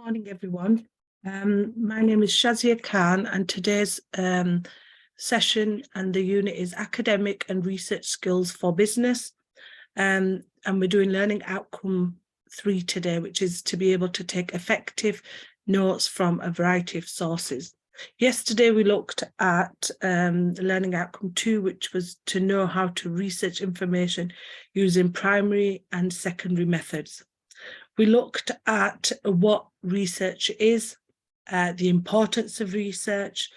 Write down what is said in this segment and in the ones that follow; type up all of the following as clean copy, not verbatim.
morning, everyone. My name is Shazia Khan, and today's session and the unit is Academic and Research Skills for Business. And we're doing Learning Outcome 3 today, which is to be able to take effective notes from a variety of sources. Yesterday, we looked at Learning Outcome 2, which was to know how to research information using primary and secondary methods. We looked at what research is, the importance of research,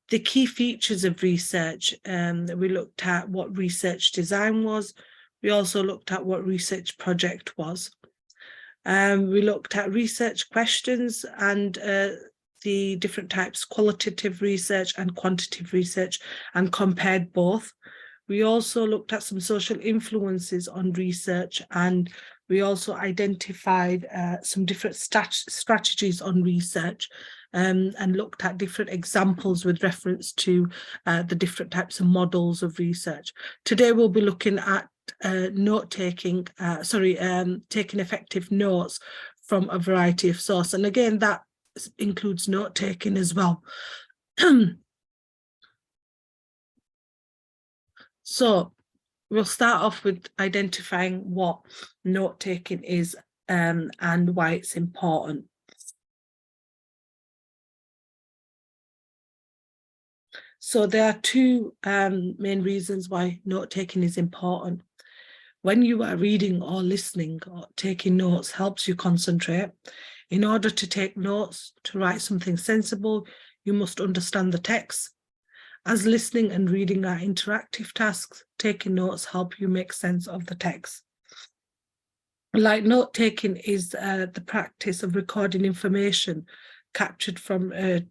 the key features of research. We looked at what research design was. We also looked at what research project was. We looked at research questions and the different types, qualitative research and quantitative research, and compared both. We also looked at some social influences on research, and we also identified some different strategies on research and looked at different examples with reference to the different types of models of research. Today we'll be looking at taking effective notes from a variety of sources. And again, that includes note-taking as well. So we'll start off with identifying what note-taking is and why it's important. So there are two main reasons why note-taking is important. When you are reading or listening or taking notes helps you concentrate. In order to take notes, to write something sensible, you must understand the text. As listening and reading are interactive tasks, taking notes help you make sense of the text. Like note-taking is the practice of recording information captured from a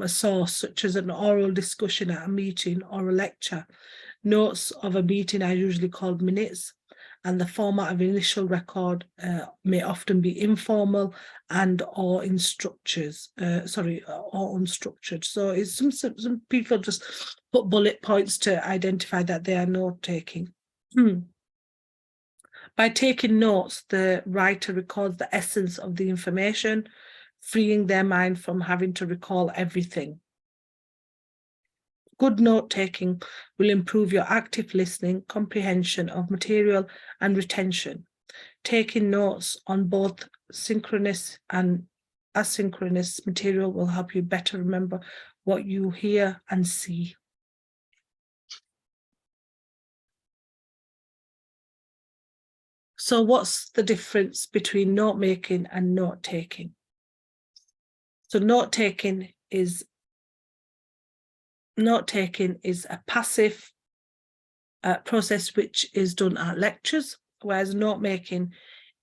source, such as an oral discussion at a meeting or a lecture. Notes of a meeting are usually called minutes, and the format of initial record may often be informal and or unstructured. So it's some people just put bullet points to identify that they are note-taking. By taking notes, the writer records the essence of the information, freeing their mind from having to recall everything. Good note-taking will improve your active listening, comprehension of material, and retention. Taking notes on both synchronous and asynchronous material will help you better remember what you hear and see. So what's the difference between note-making and note-taking? So note-taking is a passive process which is done at lectures, whereas note-making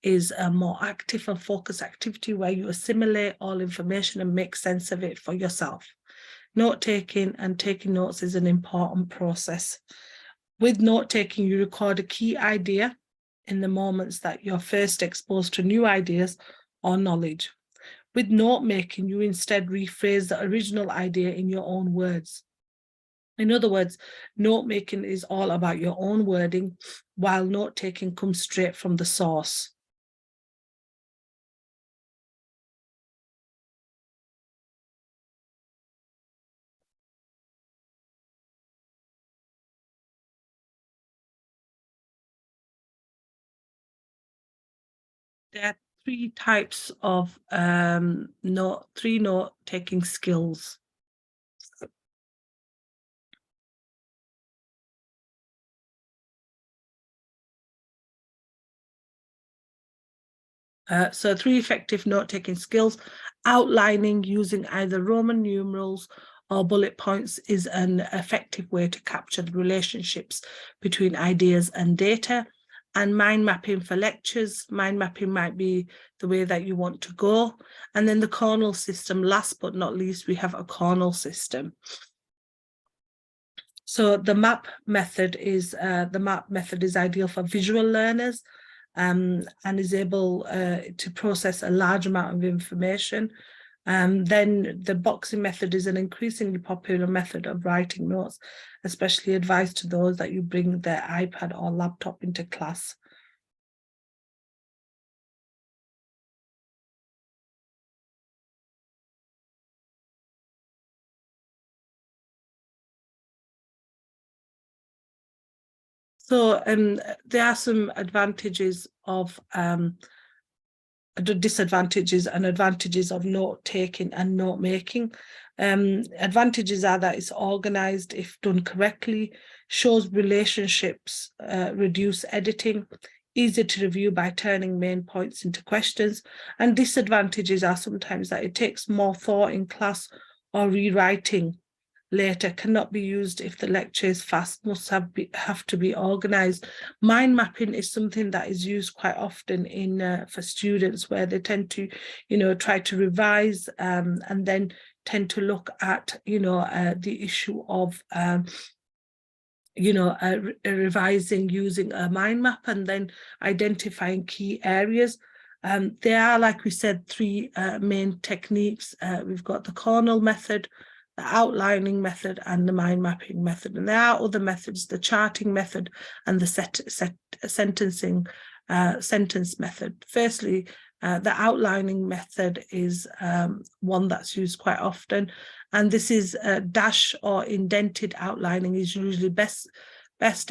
is a more active and focused activity where you assimilate all information and make sense of it for yourself. Note-taking and taking notes is an important process. With note-taking, you record a key idea in the moments that you're first exposed to new ideas or knowledge. With note-making, you instead rephrase the original idea in your own words. In other words, note-making is all about your own wording, while note-taking comes straight from the source. There are three types of three note-taking skills. So three effective note-taking skills. Outlining using either Roman numerals or bullet points is an effective way to capture the relationships between ideas and data. And mind mapping for lectures. Mind mapping might be the way that you want to go. And then the cornel system, last but not least, we have a cornel system. So the map method is ideal for visual learners and is able to process a large amount of information. Then the boxing method is an increasingly popular method of writing notes, especially advised to those that you bring their iPad or laptop into class. So there are some advantages of disadvantages and advantages of note taking and note making. Advantages are that it's organized if done correctly, shows relationships, reduce editing, easy to review by turning main points into questions. And disadvantages are sometimes that it takes more thought in class or rewriting later, cannot be used if the lecture is fast, must have to be organized. Mind mapping is something that is used quite often in for students, where they tend to, try to revise and then tend to look at, the issue of revising using a mind map and then identifying key areas. There are, like we said, three main techniques. We've got the Cornell method, the outlining method, and the mind mapping method. And there are other methods, the charting method and the sentence method. Firstly, the outlining method is one that's used quite often. And this is dash or indented outlining is usually best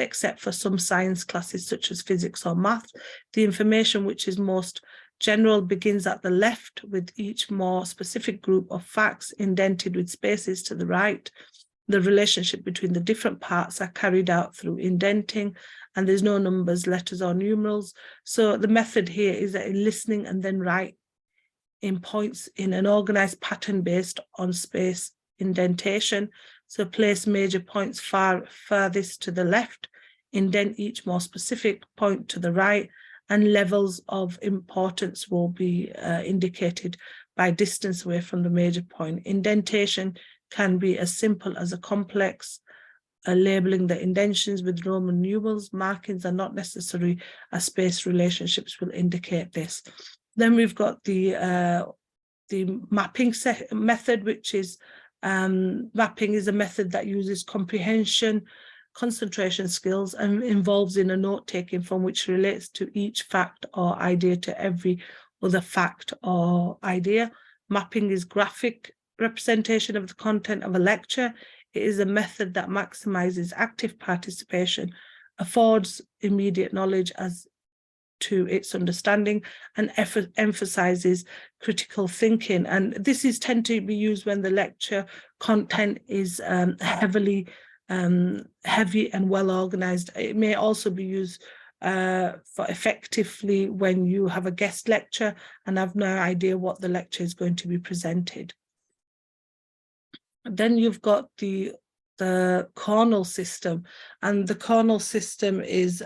except for some science classes such as physics or math. The information which is most general begins at the left, with each more specific group of facts indented with spaces to the right. The relationship between the different parts are carried out through indenting, and there's no numbers, letters, or numerals. So the method here is that in listening and then write in points in an organized pattern based on space indentation. So place major points farthest to the left, indent each more specific point to the right, and levels of importance will be indicated by distance away from the major point. Indentation can be as simple as a complex labeling the indentions with Roman numerals. Markings are not necessary, as space relationships will indicate this. Then we've got the mapping method, which is mapping is a method that uses comprehension, concentration skills, and involves in a note-taking from which relates to each fact or idea to every other fact or idea. Mapping is graphic representation of the content of a lecture. It is a method that maximizes active participation, affords immediate knowledge as to its understanding, and emphasizes critical thinking. And this is tend to be used when the lecture content is heavy and well organized. It may also be used for effectively when you have a guest lecture and have no idea what the lecture is going to be presented. Then you've got the Cornell system, and the Cornell system is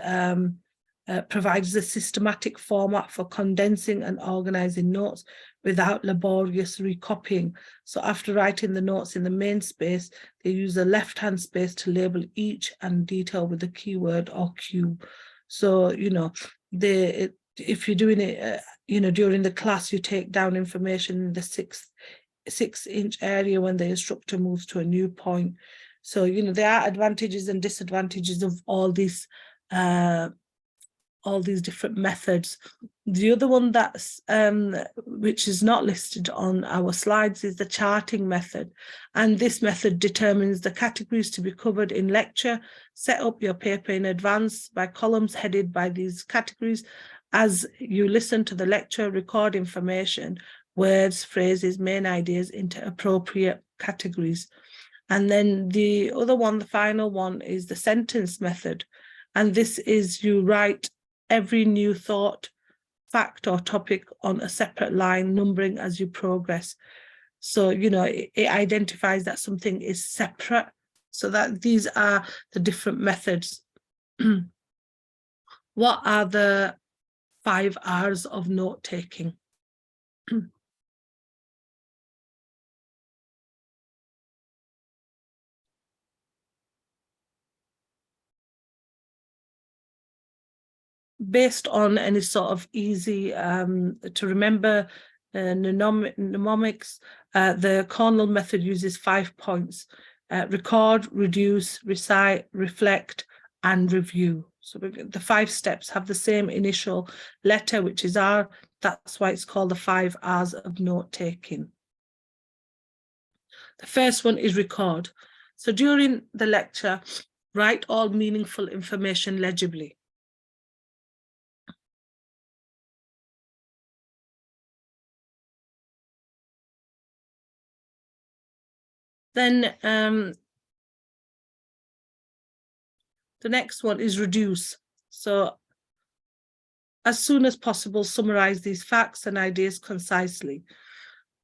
provides a systematic format for condensing and organizing notes without laborious recopying. So after writing the notes in the main space, they use a left-hand space to label each and detail with a keyword or cue. So, if you're doing it, during the class, you take down information in the six-inch area when the instructor moves to a new point. So, there are advantages and disadvantages of all these different methods. The other one that's which is not listed on our slides is the charting method, and this method determines the categories to be covered in lecture. Set up your paper in advance by columns headed by these categories. As you listen to the lecture, record information, words, phrases, main ideas into appropriate categories. And then the other one, the final one, is the sentence method, and this is you write every new thought, fact, or topic on a separate line, numbering as you progress. So, it identifies that something is separate. So that these are the different methods. What are the 5 R's of note-taking? Based on any sort of easy to remember mnemonics, the Cornell method uses 5 points: record, reduce, recite, reflect, and review. So the 5 steps have the same initial letter, which is R. That's why it's called the 5 R's of note-taking. The first one is record. So during the lecture, Write all meaningful information legibly. Then the next one is reduce. So as soon as possible, summarize these facts and ideas concisely.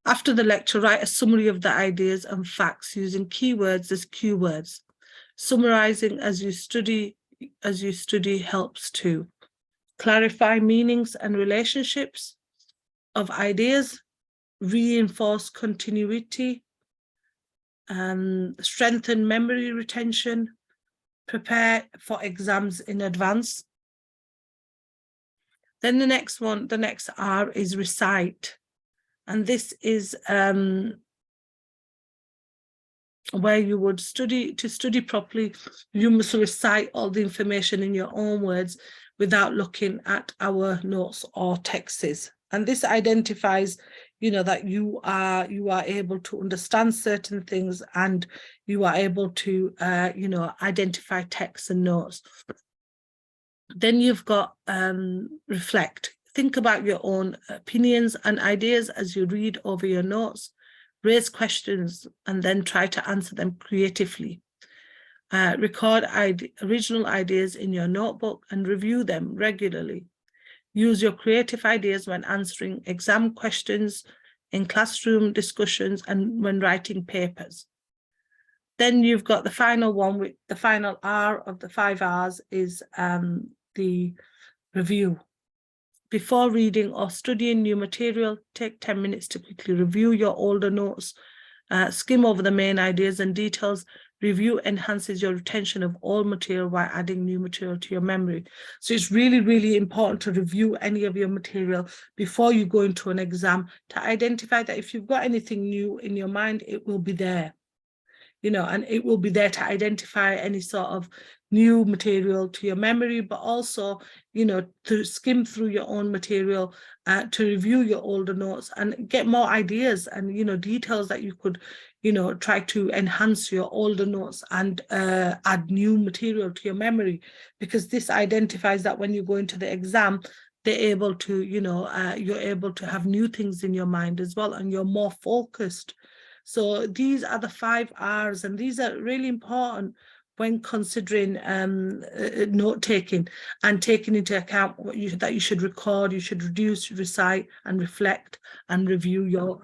After the lecture, write a summary of the ideas and facts using keywords as cue words. Summarizing as you study helps too. Clarify meanings and relationships of ideas, reinforce continuity, strengthen memory retention, prepare for exams in advance. Then the next R is recite. And this is where you would study properly. You must recite all the information in your own words without looking at our notes or texts. And this identifies, that you are able to understand certain things, and you are able to, identify texts and notes. Then you've got reflect. Think about your own opinions and ideas as you read over your notes. Raise questions and then try to answer them creatively. Record original ideas in your notebook and review them regularly. Use your creative ideas when answering exam questions, in classroom discussions, and when writing papers. Then you've got the final one, with the final R of the 5 R's is the review. Before reading or studying new material, take 10 minutes to quickly review your older notes, skim over the main ideas and details. Review enhances your retention of all material while adding new material to your memory. So it's really, really important to review any of your material before you go into an exam, to identify that if you've got anything new in your mind, it will be there. And it will be there to identify any sort of new material to your memory, but also, to skim through your own material, to review your older notes and get more ideas and, details that you could, try to enhance your older notes and add new material to your memory, because this identifies that when you go into the exam, they're able to, you're able to have new things in your mind as well, and you're more focused. So these are the 5 R's, and these are really important when considering note-taking and taking into account that you should record, you should reduce, recite, and reflect, and review your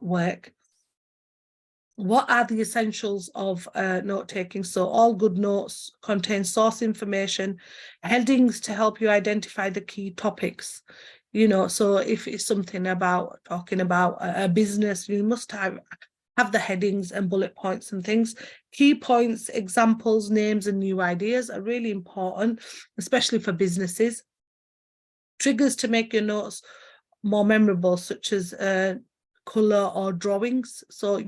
work. What are the essentials of note-taking? So all good notes contain source information, headings to help you identify the key topics. So if it's something about talking about a business, you must have the headings and bullet points and things. Key points, examples, names, and new ideas are really important, especially for businesses. Triggers to make your notes more memorable, such as color or drawings. So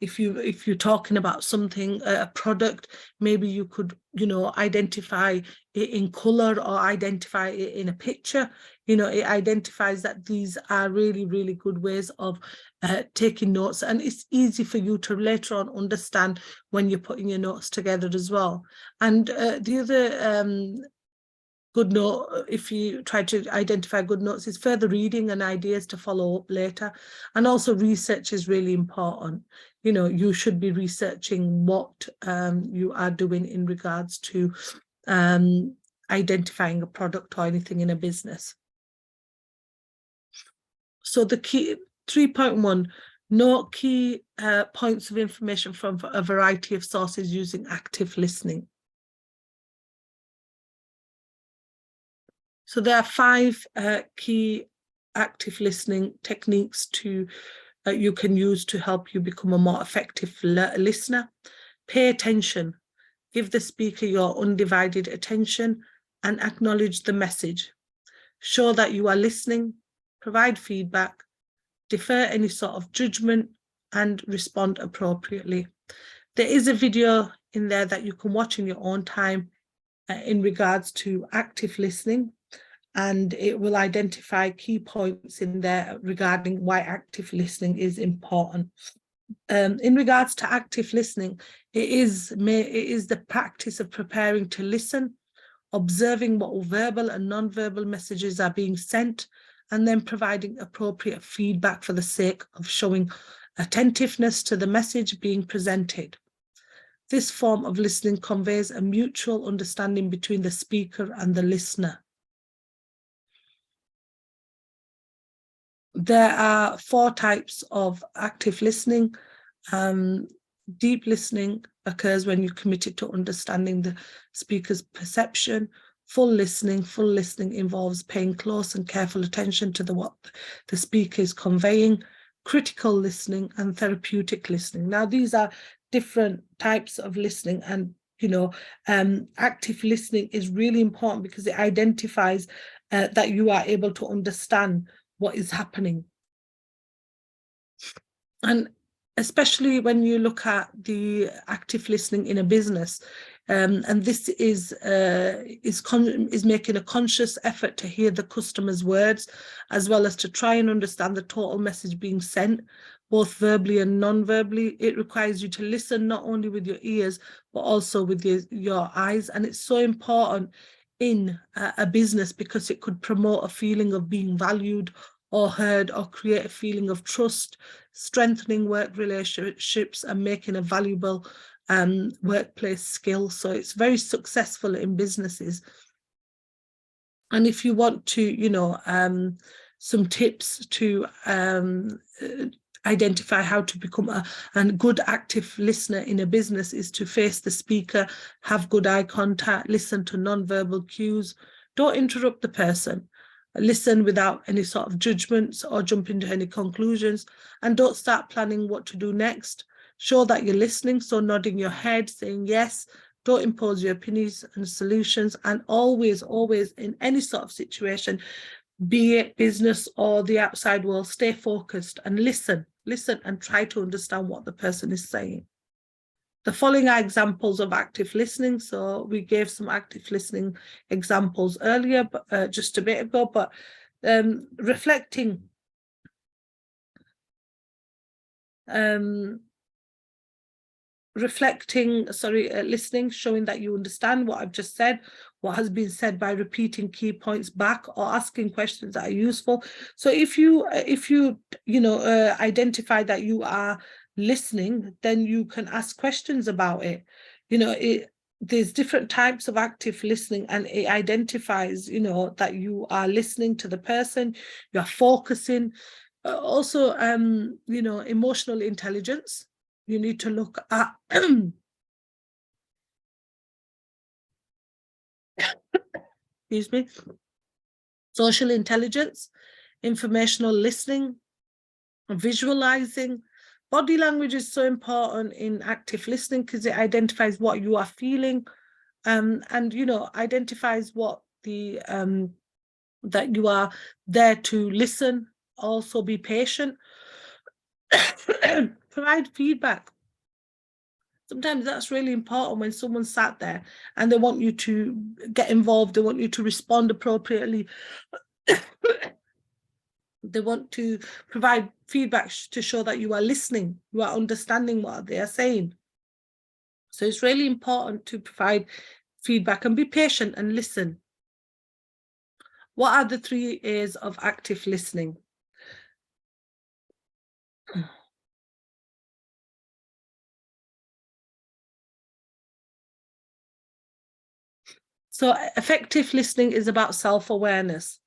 if you're talking about something, a product, maybe you could identify it in color or identify it in a picture. It identifies that these are really, really good ways of taking notes, and it's easy for you to later on understand when you're putting your notes together as well. And the other good note, if you try to identify good notes, is further reading and ideas to follow up later. And also research is really important. You should be researching what you are doing in regards to identifying a product or anything in a business. So the key 3.1, note key points of information from a variety of sources using active listening. So there are 5 key active listening techniques you can use to help you become a more effective listener. Pay attention. Give the speaker your undivided attention and acknowledge the message. Show that you are listening. Provide feedback. Defer any sort of judgment and respond appropriately. There is a video in there that you can watch in your own time in regards to active listening, and it will identify key points in there regarding why active listening is important. In regards to active listening, it is the practice of preparing to listen, observing what verbal and non-verbal messages are being sent, and then providing appropriate feedback for the sake of showing attentiveness to the message being presented. This form of listening conveys a mutual understanding between the speaker and the listener. There are 4 types of active listening. Deep listening occurs when you're committed to understanding the speaker's perception. Full listening involves paying close and careful attention to what the speaker is conveying. Critical listening and therapeutic listening. Now, these are different types of listening, and active listening is really important because it identifies that you are able to understand what is happening. And especially when you look at the active listening in a business, and this is making a conscious effort to hear the customer's words, as well as to try and understand the total message being sent, both verbally and non-verbally. It requires you to listen not only with your ears, but also with your eyes. And it's so important in a business because it could promote a feeling of being valued or heard, or create a feeling of trust, strengthening work relationships and making a valuable workplace skill. So it's very successful in businesses. And if you want to, some tips to identify how to become a good active listener in a business is to face the speaker, have good eye contact, listen to non-verbal cues, don't interrupt the person. Listen without any sort of judgments or jump into any conclusions, and don't start planning what to do next. Show that you're listening, so nodding your head, saying yes. Don't impose your opinions and solutions, and always in any sort of situation, be it business or the outside world, stay focused and listen and try to understand what the person is saying. The following are examples of active listening. So we gave some active listening examples earlier, but just a bit ago, but listening, showing that you understand what I've just said, what has been said, by repeating key points back or asking questions that are useful. So if you identify that you are listening, then you can ask questions about it. There's different types of active listening, and it identifies, that you are listening to the person, you're focusing. Also, emotional intelligence. You need to look at excuse me, social intelligence, informational listening, visualizing. Body language is so important in active listening because it identifies what you are feeling, and identifies what the that you are there to listen. Also be patient. Provide feedback. Sometimes that's really important when someone sat there and they want you to get involved, they want you to respond appropriately. They want to provide feedback to show that you are listening, you are understanding what they are saying. So it's really important to provide feedback and be patient and listen. What are the 3 A's of active listening? So effective listening is about self-awareness.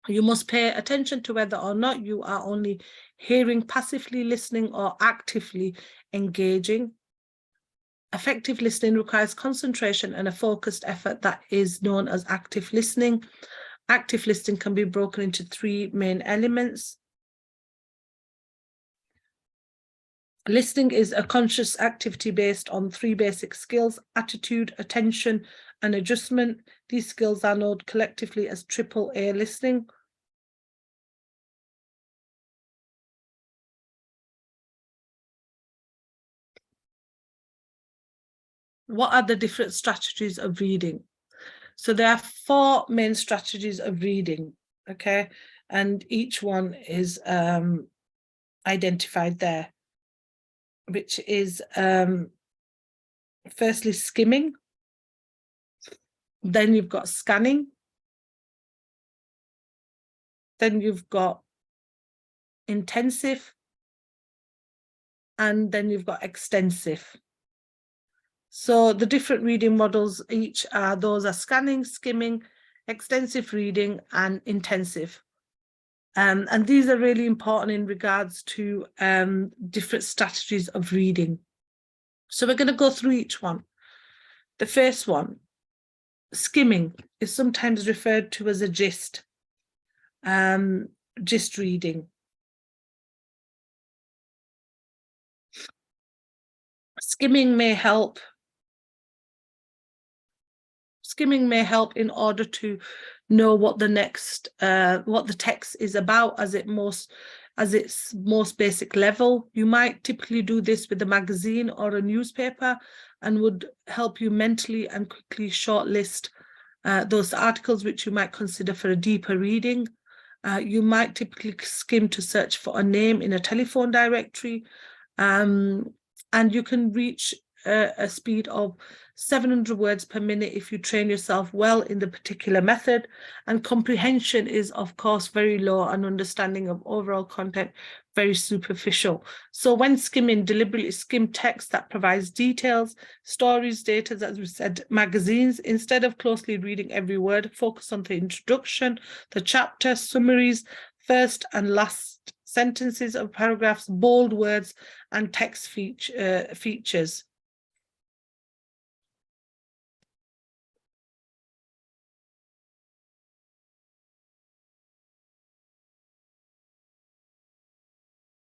You must pay attention to whether or not you are only hearing, passively listening, or actively engaging. Effective listening requires concentration and a focused effort that is known as active listening. Active listening can be broken into 3 main elements. Listening is a conscious activity based on 3 basic skills: attitude, attention, and adjustment. These skills are known collectively as AAA listening. What are the different strategies of reading? So there are 4 main strategies of reading, okay? And each one is identified there. which is firstly skimming, then you've got scanning, then you've got intensive, and then you've got extensive. So the different reading models each are, those are scanning, skimming, extensive reading, and intensive. And these are really important in regards to different strategies of reading. So we're going to go through each one. The first one, skimming, is sometimes referred to as a gist reading. Skimming may help in order to know what the next what the text is about as its most basic level. You might typically do this with a magazine or a newspaper, and would help you mentally and quickly shortlist those articles which you might consider for a deeper reading. You might typically skim to search for a name in a telephone directory, and you can reach a speed of 700 words per minute if you train yourself well in the particular method, and comprehension is of course very low, and understanding of overall content very superficial. So when skimming, deliberately skim text that provides details, stories, data, as we said, magazines. Instead of closely reading every word, focus on the introduction, the chapter, summaries, first and last sentences of paragraphs, bold words, and text features.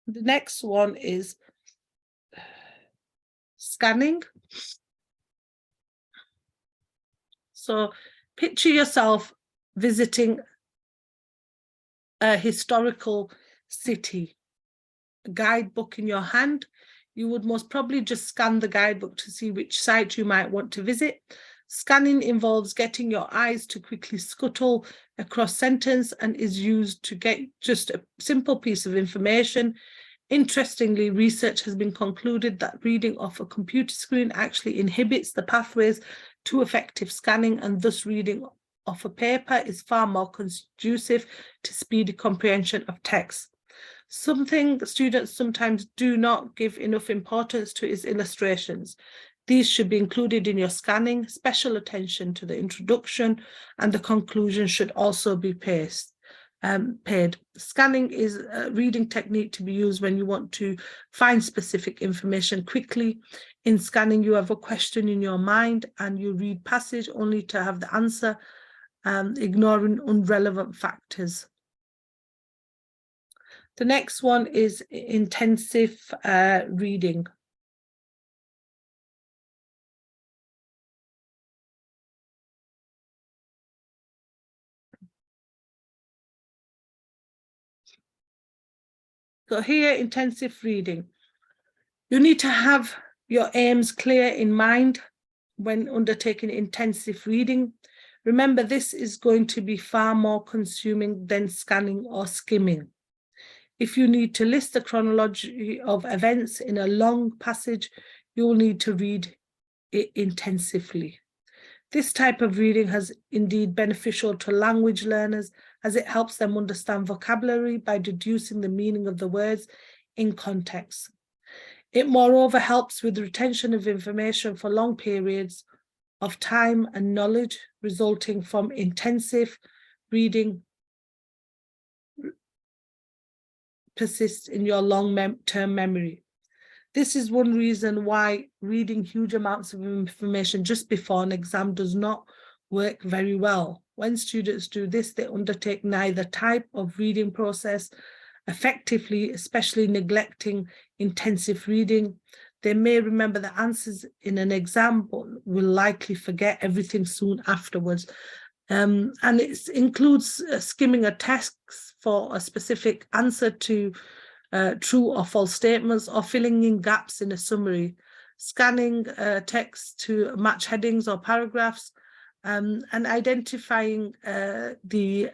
The next one is scanning. So picture yourself visiting a historical city, a guidebook in your hand. You would most probably just scan the guidebook to see which site you might want to visit. Scanning involves getting your eyes to quickly scuttle across sentence and is used to get just a simple piece of information. Interestingly, research has been concluded that reading off a computer screen actually inhibits the pathways to effective scanning, and thus reading off a paper is far more conducive to speedy comprehension of text. Something students sometimes do not give enough importance to is illustrations. These should be included in your scanning. Special attention to the introduction and the conclusion should also be paid. Scanning is a reading technique to be used when you want to find specific information quickly. In scanning, you have a question in your mind and you read passage only to have the answer, ignoring irrelevant factors. The next one is intensive reading. So here, intensive reading. You need to have your aims clear in mind when undertaking intensive reading. Remember, this is going to be far more consuming than scanning or skimming. If you need to list the chronology of events in a long passage, you will need to read it intensively. This type of reading has indeed beneficial to language learners, as it helps them understand vocabulary by deducing the meaning of the words in context. It moreover helps with retention of information for long periods of time, and knowledge resulting from intensive reading persists in your long-term memory. This is one reason why reading huge amounts of information just before an exam does not work very well. When students do this, they undertake neither type of reading process effectively, especially neglecting intensive reading. They may remember the answers in an exam, but will likely forget everything soon afterwards. And it includes skimming a text for a specific answer to true or false statements, or filling in gaps in a summary, scanning text to match headings or paragraphs, and identifying the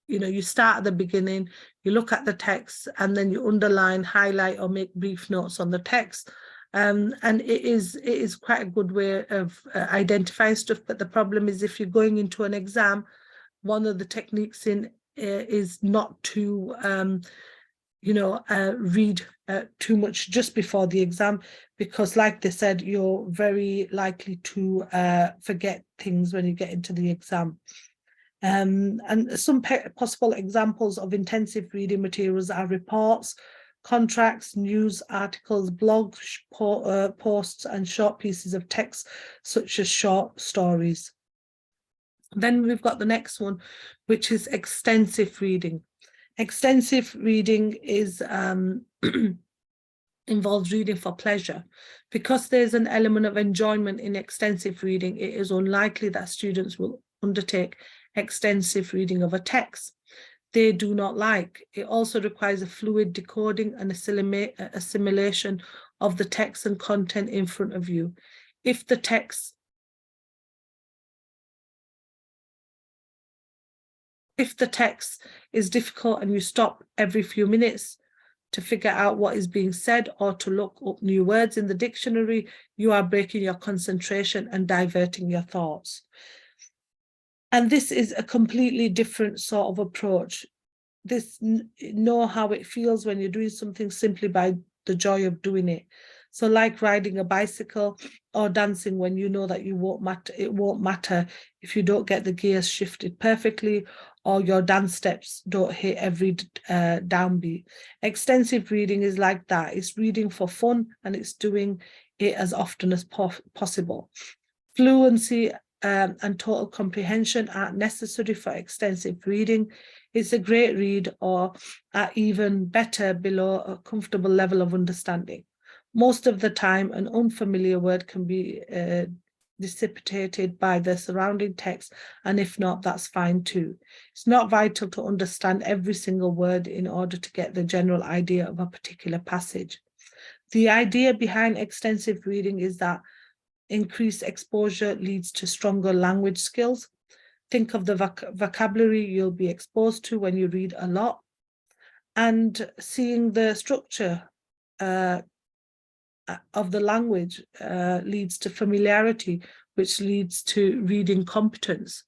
you start at the beginning, you look at the text, and then you underline, highlight, or make brief notes on the text. And it is quite a good way of identifying stuff. But the problem is, if you're going into an exam, one of the techniques is not to read too much just before the exam, because like they said, you're very likely to forget things when you get into the exam. And some possible examples of intensive reading materials are reports, contracts, news articles, blogs, posts, and short pieces of text, such as short stories. Then we've got the next one, which is extensive reading. Extensive reading is involves reading for pleasure. Because there's an element of enjoyment in extensive reading, it is unlikely that students will undertake extensive reading of a text they do not like. It also requires a fluid decoding and assimilation of the text and content in front of you. If the text is difficult and you stop every few minutes to figure out what is being said or to look up new words in the dictionary, you are breaking your concentration and diverting your thoughts. And this is a completely different sort of approach. Know how it feels when you're doing something simply by the joy of doing it. So like riding a bicycle or dancing, when you know that it won't matter if you don't get the gears shifted perfectly or your dance steps don't hit every downbeat. Extensive reading is like that. It's reading for fun, and it's doing it as often as possible. Fluency and total comprehension aren't necessary for extensive reading. It's a great read, or even better, below a comfortable level of understanding. Most of the time, an unfamiliar word can be dissipated by the surrounding text, and if not, that's fine too. It's not vital to understand every single word in order to get the general idea of a particular passage. The idea behind extensive reading is that increased exposure leads to stronger language skills. Think of the vocabulary you'll be exposed to when you read a lot, and seeing the structure of the language leads to familiarity, which leads to reading competence.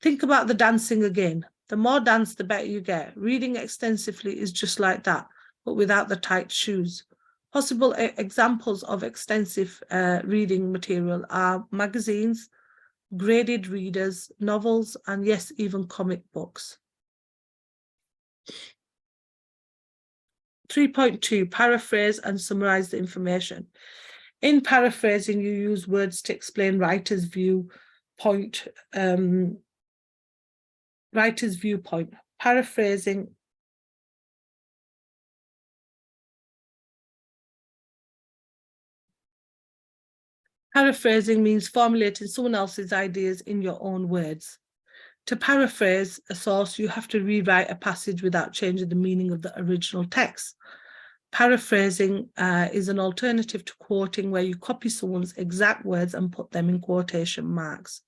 Think about the dancing again. The more dance, the better you get. Reading extensively is just like that, but without the tight shoes. Possible examples of extensive reading material are magazines, graded readers, novels, and yes, even comic books. 3.2, paraphrase and summarize the information. In paraphrasing, you use words to explain writer's viewpoint. Paraphrasing means formulating someone else's ideas in your own words. To paraphrase a source, you have to rewrite a passage without changing the meaning of the original text. Paraphrasing is an alternative to quoting, where you copy someone's exact words and put them in quotation marks.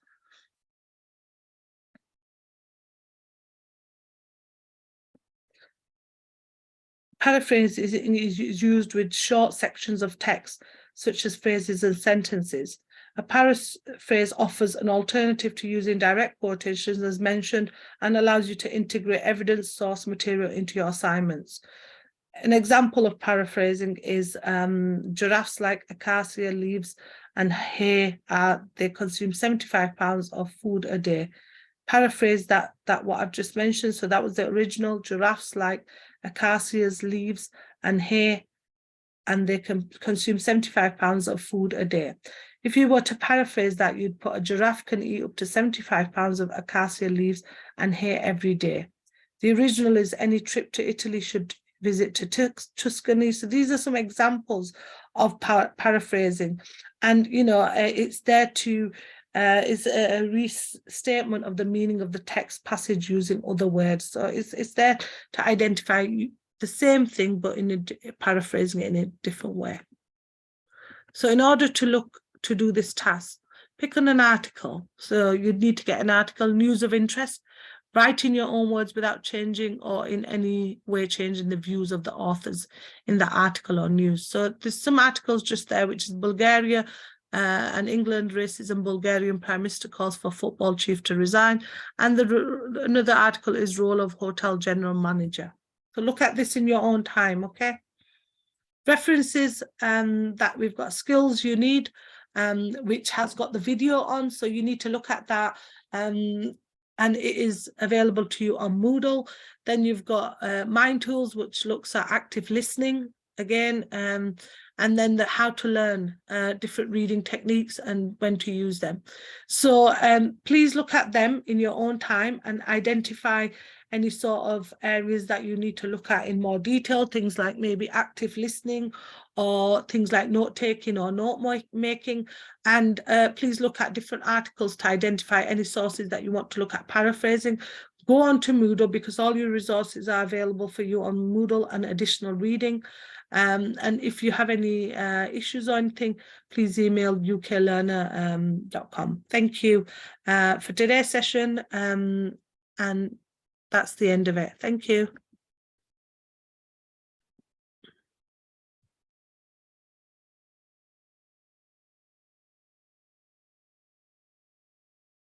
Paraphrase is used with short sections of text, such as phrases and sentences. A paraphrase offers an alternative to using direct quotations, as mentioned, and allows you to integrate evidence source material into your assignments. An example of paraphrasing is giraffes like acacia leaves and hay, they consume 75 pounds of food a day. Paraphrase that what I've just mentioned. So that was the original: giraffes like acacia's leaves and hay, and they can consume 75 pounds of food a day. If you were to paraphrase that, you'd put: a giraffe can eat up to 75 pounds of acacia leaves and hay every day. The original is: any trip to Italy should visit to Tuscany. So these are some examples of paraphrasing, and it's there to is a restatement of the meaning of the text passage using other words. So it's there to identify the same thing, but paraphrasing it in a different way. So in order to do this task, pick on an article. So you'd need to get an article: news of interest, Write in your own words without changing or in any way changing the views of the authors in the article or news. So there's some articles just there, which is Bulgaria and England, racism, Bulgarian Prime Minister calls for football chief to resign. And another article is role of hotel general manager. So look at this in your own time, okay? References that we've got skills you need, which has got the video on. So you need to look at that. And it is available to you on Moodle. Then you've got Mind Tools, which looks at active listening again, and then the how to learn different reading techniques and when to use them. So please look at them in your own time and identify any sort of areas that you need to look at in more detail, things like maybe active listening or things like note-taking or note-making. And please look at different articles to identify any sources that you want to look at paraphrasing. Go on to Moodle because all your resources are available for you on Moodle and additional reading. And if you have any issues or anything, please email uklearner.com. Thank you for today's session. And that's the end of it. Thank you.